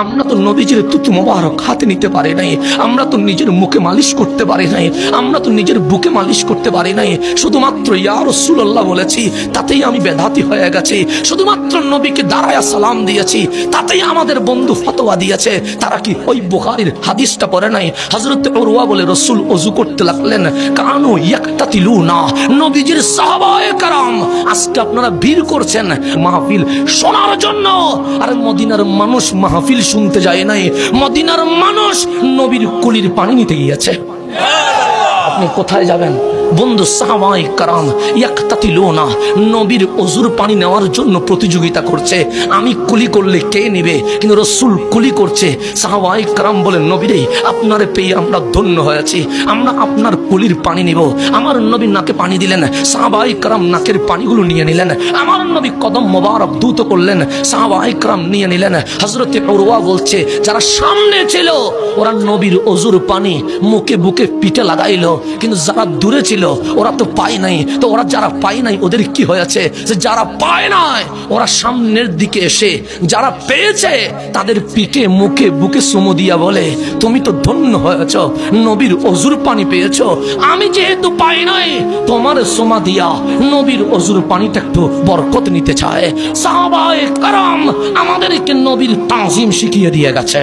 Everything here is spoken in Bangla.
আমরা তো নবীজির তুতু মোবারক হাতে নিতে পারি নাই, আমরা তো নিজের মুখে মালিশ করতে পারি নাই, আমরা তো নিজের বুকে মালিশ করতে পারি নাই। শুধুমাত্র ইয়া রাসূলুল্লাহ বলেছি, তাতেই আমি বেদাতি হয়ে গেছি। শুধুমাত্র নবীকে দাঁড়ায়া সালাম দিয়েছি, তাতেই আমাদের বন্ধু ফতোয়া দিয়েছে। তারা কি ওই বুখারীর হাদিসটা পড়ে নাই? হযরত উরওয়া বলে, রাসূল ওযু করতে লাগলেন, কানু ইয়াকতাতিলুনা, নবীজির সাহাবায়ে কেরাম আজকে আপনারা ভিড় করছেন মাহফিল শোনার জন্য। আর মদিনার মানুষ মাহফিল শুনতে যায় নাই, মদিনার মানুষ নবীর কুলির পানি নিতে গিয়েছে। আপনি কোথায় যাবেন বন্ধু? সাহাবায়ে কেরাম ইয়াকতাতিলুনা, নবীর ওযুর পানি নেওয়ার জন্য প্রতিযোগিতা করছে। আমি কুলি করলে কে নেবে? কিন্তু রাসূল কুলি করছে। সাহাবায়ে কেরাম বলেন, নবী রে, আপনারে পেয়ে আমরা ধন্য হয়েছি, আমরা আপনার কুলির পানি নিব। আমার নবী নাকে পানি দিলেন, সাহাবায়ে কেরাম নাকের পানিগুলো নিয়ে নিলেন। আমার নবী কদম মোবারক দ্রুত করলেন, সাহাবায়ে কেরাম নিয়ে নিলেন। হযরত উরওয়া বলছে, যারা সামনে ছিল ওরা নবীর ওযুর পানি মুখে বুকে পিঠে লাগাইলো, কিন্তু যারা দূরে ছিল ওরা তো পায় নাই। তো ওরা যারা পায় নাই ওদের কি হয়েছে? যে যারা পায় নাই ওরা সামনের দিকে এসে যারা পেয়েছে তাদের পিঠে মুখে বুকে চুমু দিয়া বলে, তুমি তো ধন্য হয়েছ, নবীর ওযুর পানি পেয়েছ। আমি যেহেতু পাই নাই, তোমার চুমা দিয়া নবীর ওযুর পানিটা একটু বরকত নিতে চায়। সাহাবায়ে কেরাম আমাদেরকে নবীর তাজিম শিখিয়ে দিয়ে গেছে।